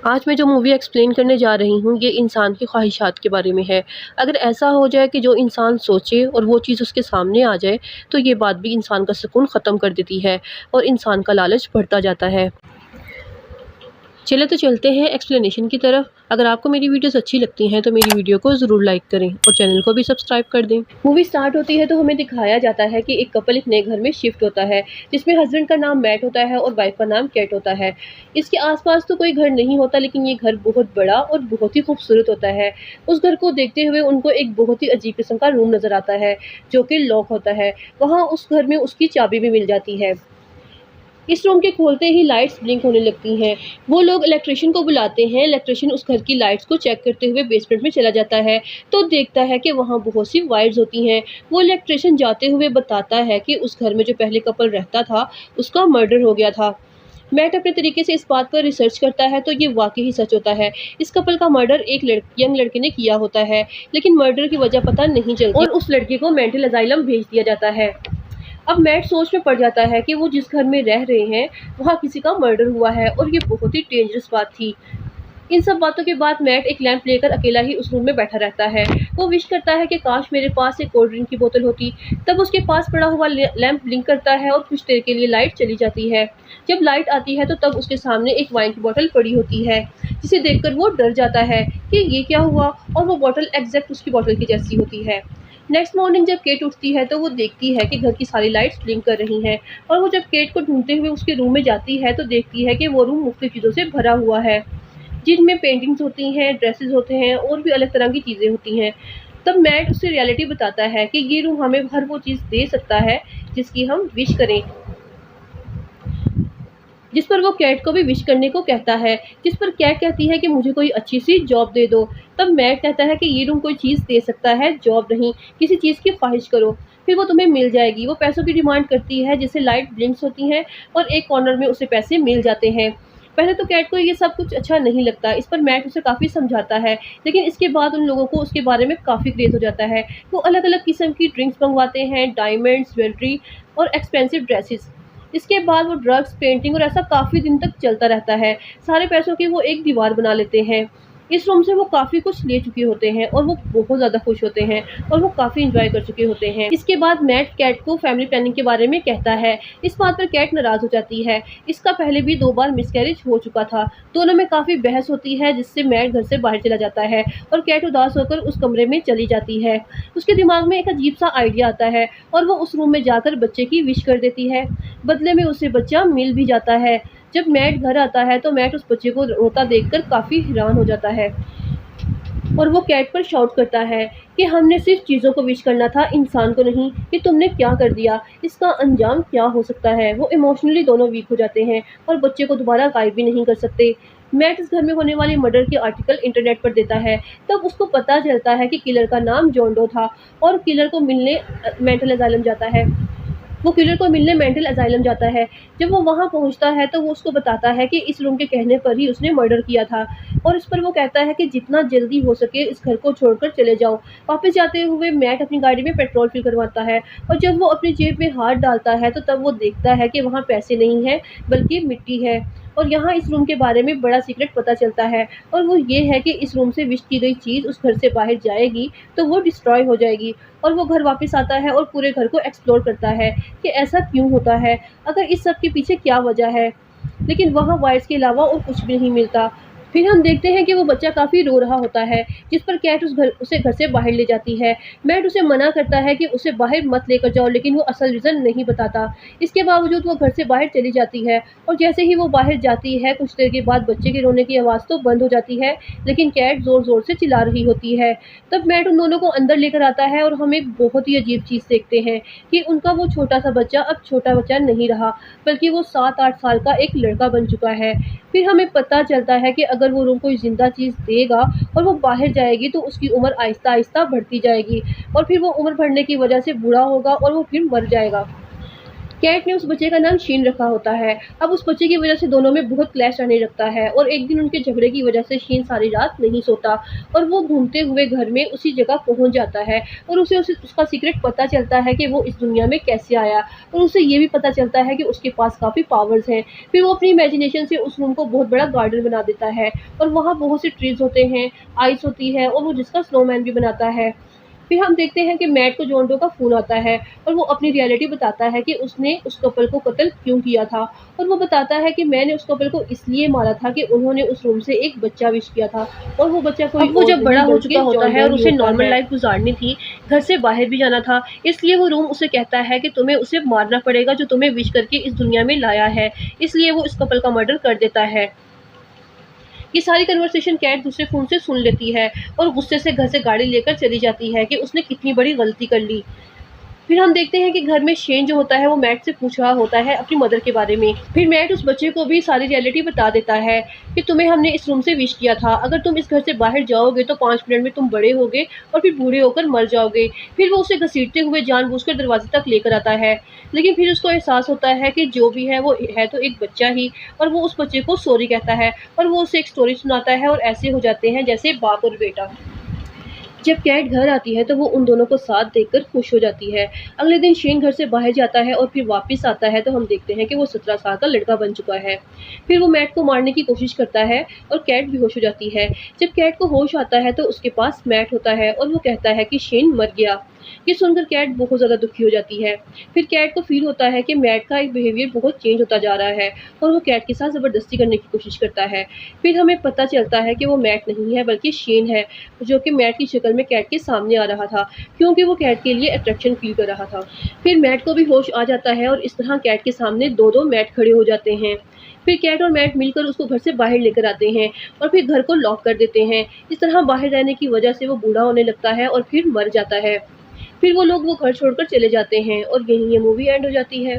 आज मैं जो मूवी एक्सप्लेन करने जा रही हूँ ये इंसान की ख्वाहिशात के बारे में है। अगर ऐसा हो जाए कि जो इंसान सोचे और वो चीज़ उसके सामने आ जाए तो ये बात भी इंसान का सुकून ख़त्म कर देती है और इंसान का लालच बढ़ता जाता है। चले तो चलते हैं एक्सप्लेनेशन की तरफ। अगर आपको मेरी वीडियोस अच्छी लगती हैं तो मेरी वीडियो को ज़रूर लाइक करें और चैनल को भी सब्सक्राइब कर दें। मूवी स्टार्ट होती है तो हमें दिखाया जाता है कि एक कपल एक नए घर में शिफ्ट होता है, जिसमें हस्बैंड का नाम मैट होता है और वाइफ का नाम कैट होता है। इसके आसपास तो कोई घर नहीं होता, लेकिन ये घर बहुत बड़ा और बहुत ही खूबसूरत होता है। उस घर को देखते हुए उनको एक बहुत ही अजीब किस्म का रूम नज़र आता है, जो कि लॉक होता है। वहाँ उस घर में उसकी चाबी भी मिल जाती है। इस रूम के खोलते ही लाइट्स ब्लिंक होने लगती हैं। वो लोग इलेक्ट्रिशियन को बुलाते हैं। इलेक्ट्रिशियन उस घर की लाइट्स को चेक करते हुए बेसमेंट में चला जाता है, तो देखता है कि वहाँ बहुत सी वायर्स होती हैं। वो इलेक्ट्रिशियन जाते हुए बताता है कि उस घर में जो पहले कपल रहता था, उसका मर्डर हो गया था। मैट अपने तरीके से इस बात पर रिसर्च करता है तो ये वाक़ई ही सच होता है। इस कपल का मर्डर एक यंग लड़के ने किया होता है, लेकिन मर्डर की वजह पता नहीं चलती और उस लड़के को मेंटल असाइलम भेज दिया जाता है। अब मैट सोच में पड़ जाता है कि वो जिस घर में रह रहे हैं वहाँ किसी का मर्डर हुआ है और ये बहुत ही डेंजरस बात थी। इन सब बातों के बाद मैट एक लैंप लेकर अकेला ही उस रूम में बैठा रहता है। वो विश करता है कि काश मेरे पास एक कोल्ड ड्रिंक की बोतल होती। तब उसके पास पड़ा हुआ लैंप ब्लिंक करता है और कुछ देर के लिए लाइट चली जाती है। जब लाइट आती है तो तब उसके सामने एक वाइन की बोतल पड़ी होती है, जिसे देखकर वो डर जाता है कि ये क्या हुआ, और वो बोतल एग्जैक्ट उसकी बोतल की जैसी होती है। नेक्स्ट मॉर्निंग जब केट उठती है तो वो देखती है कि घर की सारी लाइट्स ब्लिंक कर रही हैं, और वो जब केट को ढूंढते हुए उसके रूम में जाती है तो देखती है कि वो रूम मुख्तलिफ चीज़ों से भरा हुआ है, जिनमें पेंटिंग्स होती हैं, ड्रेसेस होते हैं और भी अलग तरह की चीज़ें होती हैं। तब मैट उससे रियलिटी बताता है कि ये रूम हमें हर वो चीज़ दे सकता है जिसकी हम विश करें, जिस पर वो कैट को भी विश करने को कहता है, जिस पर कैट कहती है कि मुझे कोई अच्छी सी जॉब दे दो। तब मैट कहता है कि ये रूम कोई चीज़ दे सकता है, जॉब नहीं, किसी चीज़ की ख्वाहिश करो, फिर वो तुम्हें मिल जाएगी। वो पैसों की डिमांड करती है, जिससे लाइट ब्लिंक्स होती हैं और एक कॉर्नर में उसे पैसे मिल जाते हैं। पहले तो कैट को ये सब कुछ अच्छा नहीं लगता, इस पर मैट उसे काफ़ी समझाता है, लेकिन इसके बाद उन लोगों को उसके बारे में काफ़ी क्रेज़ हो जाता है। वो अलग-अलग किस्म की ड्रिंक्स मंगवाते हैं, डायमंड्स, ज्वेलरी और एक्सपेंसिव ड्रेसेस। इसके बाद वो ड्रग्स, पेंटिंग और ऐसा काफ़ी दिन तक चलता रहता है। सारे पैसों की वो एक दीवार बना लेते हैं। इस रूम से वो काफ़ी कुछ ले चुके होते हैं और वो बहुत ज़्यादा खुश होते हैं और वो काफ़ी एंजॉय कर चुके होते हैं। इसके बाद मैट कैट को फैमिली प्लानिंग के बारे में कहता है। इस बात पर कैट नाराज़ हो जाती है। इसका पहले भी 2 बार मिसकैरेज हो चुका था। दोनों में काफ़ी बहस होती है, जिससे मैट घर से बाहर चला जाता है और कैट उदास होकर उस कमरे में चली जाती है। उसके दिमाग में एक अजीब-सा आइडिया आता है और वो उस रूम में जाकर बच्चे की विश कर देती है। बदले में उसे बच्चा मिल भी जाता है। जब मैट घर आता है तो मैट उस बच्चे को रोता देखकर काफ़ी हैरान हो जाता है और वो कैट पर शाउट करता है कि हमने सिर्फ चीज़ों को विश करना था, इंसान को नहीं। ये तुमने क्या कर दिया, इसका अंजाम क्या हो सकता है। वो इमोशनली दोनों वीक हो जाते हैं और बच्चे को दोबारा गायब भी नहीं कर सकते। मैट इस घर में होने वाले मर्डर के आर्टिकल इंटरनेट पर देता है। तब उसको पता चलता है कि किलर का नाम जॉन डो था और किलर को मिलने मेंटल असाइलम जाता है। वो किलर को मिलने मेंटल असाइलम जाता है। जब वो वहाँ पहुँचता है तो वो उसको बताता है कि इस रूम के कहने पर ही उसने मर्डर किया था, और इस पर वो कहता है कि जितना जल्दी हो सके इस घर को छोड़कर चले जाओ। वापस जाते हुए मैट अपनी गाड़ी में पेट्रोल फिल करवाता है और जब वो अपनी जेब में हाथ डालता है तो तब वो देखता है कि वहाँ पैसे नहीं हैं, बल्कि मिट्टी है। और यहाँ इस रूम के बारे में बड़ा सीक्रेट पता चलता है, और वो ये है कि इस रूम से विश की गई चीज़ उस घर से बाहर जाएगी तो वो डिस्ट्रॉय हो जाएगी। और वो घर वापस आता है और पूरे घर को एक्सप्लोर करता है कि ऐसा क्यों होता है, अगर इस सब के पीछे क्या वजह है। लेकिन वहाँ वायर्स के अलावा और कुछ भी नहीं मिलता। फिर हम देखते हैं कि वो बच्चा काफ़ी रो रहा होता है, जिस पर कैट उसे घर से बाहर ले जाती है। मैट उसे मना करता है कि उसे बाहर मत लेकर जाओ, लेकिन वो असल रीज़न नहीं बताता। इसके बावजूद वो घर से बाहर चली जाती है और जैसे ही वो बाहर जाती है कुछ देर के बाद बच्चे के रोने की आवाज़ तो बंद हो जाती है, लेकिन कैट ज़ोर-ज़ोर से चिल्ला रही होती है। तब मैट उन दोनों को अंदर लेकर आता है और हम एक बहुत ही अजीब चीज़ देखते हैं कि उनका वो छोटा-सा बच्चा अब छोटा बच्चा नहीं रहा, बल्कि वो 7-8 साल का एक लड़का बन चुका है। फिर हमें पता चलता है कि अगर वो रूम कोई ज़िंदा चीज़ देगा और वो बाहर जाएगी तो उसकी उम्र आहिस्ता-आहिस्ता बढ़ती जाएगी और फिर वो उम्र बढ़ने की वजह से बूढ़ा होगा और वो फिर मर जाएगा। कैट ने उस बच्चे का नाम शीन रखा होता है। अब उस बच्चे की वजह से दोनों में बहुत क्लैश आने लगता है और एक दिन उनके झगड़े की वजह से शीन सारी रात नहीं सोता और वो घूमते हुए घर में उसी जगह पहुंच जाता है और उसे उसका सीक्रेट पता चलता है कि वो इस दुनिया में कैसे आया और उसे ये भी पता चलता है कि उसके पास काफ़ी पावर्स हैं। फिर वो अपनी इमेजिनेशन से उस रूम को बहुत बड़ा गार्डन बना देता है और वहाँ बहुत से ट्रीज होते हैं, आइस होती है और वो जिसका स्नोमैन भी बनाता है। फिर हम देखते हैं कि मैट को जॉन डो का फ़ोन आता है और वो अपनी रियलिटी बताता है कि उसने उस कपल को कत्ल क्यों किया था और वो बताता है कि मैंने उस कपल को इसलिए मारा था कि उन्होंने उस रूम से एक बच्चा विश किया था और वो बच्चा कोई अब वो और जब बड़ा नहीं हो चुका बल्कि होता जॉन है डो और ही उसे होता नॉर्मल है। लाइफ गुजारनी थी, घर से बाहर भी जाना था, इसलिए वो रूम उसे कहता है कि तुम्हें उसे मारना पड़ेगा जो तुम्हें विश करके इस दुनिया में लाया है। इसलिए वो इस कपल का मर्डर कर देता है। ये सारी कन्वर्सेशन कैट दूसरे फ़ोन से सुन लेती है और गुस्से से घर से गाड़ी लेकर चली जाती है कि उसने कितनी बड़ी गलती कर ली। फिर हम देखते हैं कि घर में शेन जो होता है वो मैट से पूछ रहा होता है अपनी मदर के बारे में। फिर मैट उस बच्चे को भी सारी रियलिटी बता देता है कि तुम्हें हमने इस रूम से विश किया था, अगर तुम इस घर से बाहर जाओगे तो 5 मिनट में तुम बड़े होगे और फिर बूढ़े होकर मर जाओगे। फिर वो उसे घसीटते हुए जानबूझकर दरवाजे तक लेकर आता है, लेकिन फिर उसको एहसास होता है कि जो भी है वो है तो एक बच्चा ही और वो उस बच्चे को सॉरी कहता है और वो उसे एक स्टोरी सुनाता है और ऐसे हो जाते हैं जैसे बाप और बेटा। जब कैट घर आती है तो वो उन दोनों को साथ देखकर खुश हो जाती है। अगले दिन शेन घर से बाहर जाता है और फिर वापस आता है तो हम देखते हैं कि वो 17 साल का लड़का बन चुका है। फिर वो मैट को मारने की कोशिश करता है और कैट बेहोश हो जाती है। जब कैट को होश आता है तो उसके पास मैट होता है और वो कहता है कि शेन मर गया। ये सुनकर कैट बहुत ज़्यादा दुखी हो जाती है। फिर कैट को फील होता है कि मैट का एक बिहेवियर बहुत चेंज होता जा रहा है और वो कैट के साथ ज़बरदस्ती करने की कोशिश करता है। फिर हमें पता चलता है कि वो मैट नहीं है बल्कि शेन है, जो कि मैट की शक्ल में कैट के सामने आ रहा था क्योंकि वो कैट के लिए अट्रैक्शन फील कर रहा था। फिर मैट को भी होश आ जाता है और इस तरह कैट के सामने दो मैट खड़े हो जाते हैं। फिर कैट और मैट मिलकर उसको घर से बाहर लेकर आते हैं और फिर घर को लॉक कर देते हैं। इस तरह बाहर रहने की वजह से वो बूढ़ा होने लगता है और फिर मर जाता है। फिर वो लोग वो घर छोड़कर चले जाते हैं और यहीं ये मूवी एंड हो जाती है।